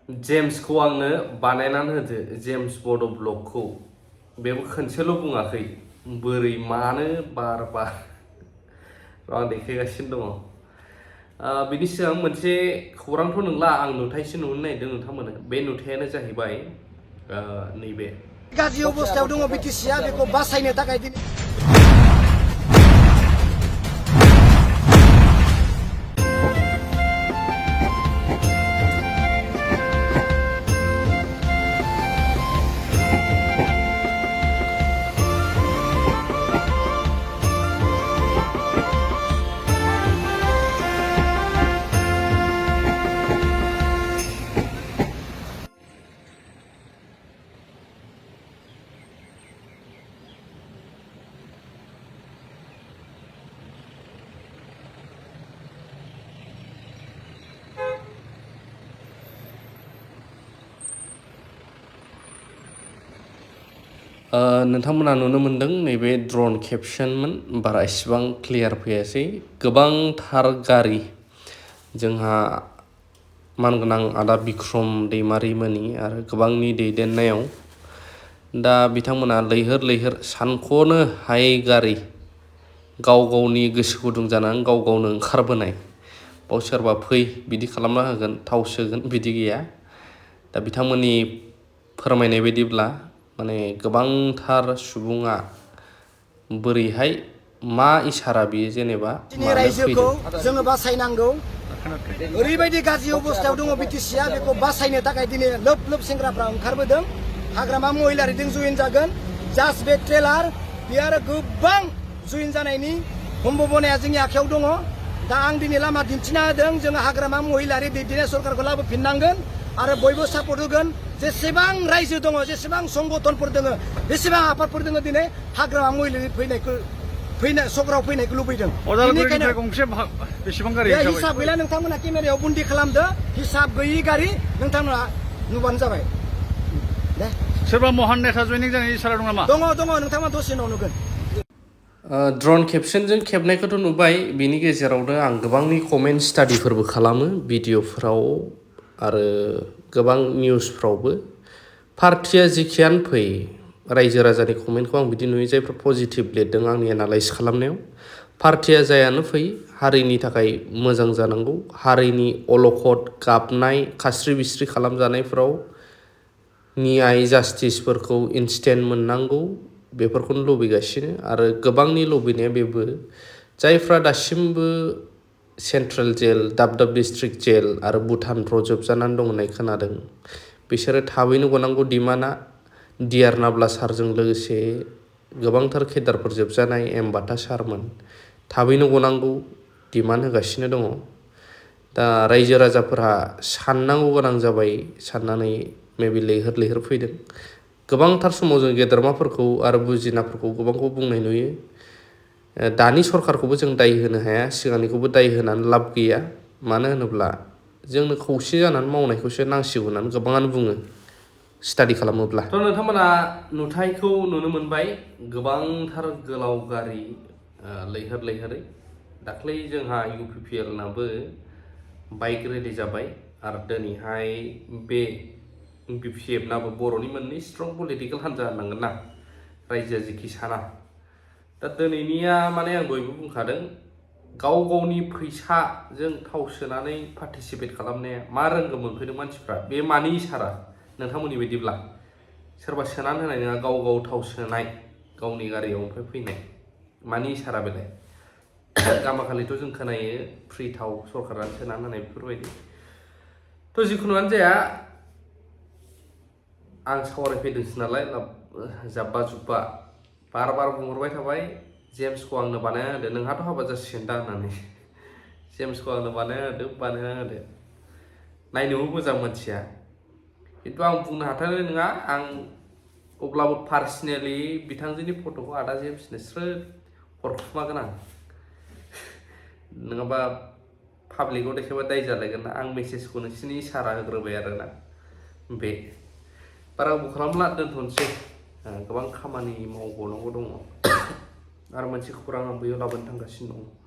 जेम्सखौ आंनो बानायनानै होदो जेम्स बड' ब्लगखौ बेबो खनसेल' बुङाखै बोरै मानो बार बार आं देखायगासिनो दङ बिनि सिगां मोनसे खौरांथ' नंला आं नुथायसो नुहोनो नागिरदों नोंथांमोननो बे नुथायानो जाहैबाय नैबे गाज्रि अबस्थायाव दङ बिटिसिआ बेखौ बासायनो थाखाय दिनै नोंथांमोना नुनो मोन्दों नैबे ड्रन केप्शनमोन बारा इसिबां क्लियार फैयासै गोबांथार गारि जोंहा मानगोनां आदा बिक्रम दैमारिमोननि आरो गोबांनि दैदेननायाव दा बिथांमोना लैहोर लैहोर सानख'नो हायै गारि गाव गावनि गोसो गुदुं जानानै गाव गावनो ओंखारबोनाय बाव सोरबा फै बिदि खालामना होगोन थाव सोगोन बिदि गैया दा बिथांमोननि फोरमायनाय बायदिब्ला माने गोबांथार सुबुङा बोरैहाय मा इसारा बियो जेनेबा दिनै रायजोखौ जोङो बासायनांगौ ओरैबायदि गाज्रि अबस्थायाव दङ बिटिसिआ बेखौ बासायनो थाखाय दिनै लोब लोब सेंग्राफ्रा ओंखारबोदों हाग्रामा महिलारिजों जयेन जागोन जास्ट बे ट्रेलार बे आरो गोबां जयेन जानायनि सम्भावनाया जोंनि आखायाव दङ दा आं दिनै लामा दिन्थिना होदों जोङो हाग्रामा महिलारि दैदेननाय सरकारखौ लाबोफिननांगोन आरो बयबो सापर्ट होगोन जेसेबां रायजो दङ जेसेबां संगठनफोर दङ बेसेबां आफादफोर दङ दिनै हाग्रामा महिलारि सगराव फैनायखौ लुबैदों हिसाब गैला नोंथांमोना केमेरायाव बन्दी खालामदो हिसाब गैयि गारि नोंथांमोना नुबानो जाबाय दे सोरबा महान नेता जयनिं जानायनि इसारा दं नामा दङ नोंथांमोना दसे उनाव नुगोन ड्रन केप्शनजों खेबनायखौथ' नुबाय बिनि गेजेरावनो आं गोबांनि कमेन्ट स्टाडिफोरबो खालामो भिडिअफ्राव आरो गोबां निउसफ्रावबो पार्टिया जेखियानो फै रायजो राजानि कमेन्टखौ आं बिदि नुयो जायफ्रा पजिटिभ लिरदों आंनि एनालाइज खालामनायाव पार्टिया जायानो फै हारिनि थाखाय मोजां जानांगौ हारिनि अलखद गाबनाय खास्रि बिस्रि खालामजानायफ्राव नियाय जास्टिसफोरखौ इनस्टेन्ट मोननांगौ बेफोरखौनो लुबैगासिनो आरो गोबांनि लुबैनाया बेबो जायफ्रा दासिमबो सेन्ट्रेल जेल दाब दाब डिस्ट्रिक्ट जेल आरो भुटानफ्राव जोबजानानै दं होननाय खोनादों बिसोरो थाबैनो गनांगौ डिमान्डआ डिआर नाब्ला सारजों लोगोसे गोबांथार केडारफोर जोबजानाय एम बाथा सारमोन थाबैनो गनांगौ डिमान्ड होगासिनो दङ दा रायजो राजाफोरा साननांगौ गोनां जाबाय साननानै मेबि लैहोर लैहोर फैदों गोबांथार समाव जों गेदेरमाफोरखौ आरो बुजिनाफोरखौ गोबांखौ बुंनाय नुयो दानि सरकारखौबो जों दाय होनो हाया सिगांनिखौबो दाय होनानै लाब गैया मानो होनोब्ला जोंनो खौसे जानानै मावनायखौसो नांसिगौ होननानै गोबाङानो बुङो स्टाडि खालामोब्ला थ' नोंथांमोना नुथायखौ नुनो मोनबाय गोबांथार गोलाव गारि लैहोर लैहोरै दाख्लै जोंहा UPPL नाबो बाइक रेलि जाबाय आरो दिनैहाय बे BPF नाबो बर'नि मोननै स्ट्रं पलिटिकेल हान्जा होननांगोन ना रायजोआ जेखि साना दा दिनैनिया माने आं दहायबो बुंखादों गाव गावनि फैसाजों थाव सोनानै पार्टिसिपेट खालामनाया मा रोंगौ मोनफैदों मानसिफ्रा बे मानि इसारा नोंथांमोननि बायदिब्ला सोरबा सोनानै होनाय नङा गाव गाव थाव सोनाय गावनि गारियाव ओमफ्राय फैनाय मानि इसारा बेलाय गामाखालिथ' जों खोनायो फ्रि थाव सरकारानो सोनानै होनाय बेफोरबायदि थ' जिखुनुआनो जाया आं सावरायफैदोंसो नालाय जाब्बा जुब्बा बार बार बुंहरबाय थाबाय जेम्सखौ आंनो बानायना होदो नोंहाथ' हाबा जासिगोन दा होननानै जेम्सखौ आंनो बानायना होदो नायनोबो मोजां मानसिया खिन्थु आं बुंनो हाथारनाय नङा आं अब्लाबो पार्सनेलि बिथांजोनि फट'खौ आदा जेम्सनो स्रोद हरखुमागोन आं नङाबा पाब्लिकआव देखायबा दाय जालायगोन ना आं मेसेजखौ नोंसिनि इसारा होग्रोबाय आरोना बे बारा गोबाव खालामला दोनथ'नोसै गोबां खामानि मावबावनांगौ दङ आरो मोनसे खौरां आं बैयाव लाबोनो थांगासिनो दङ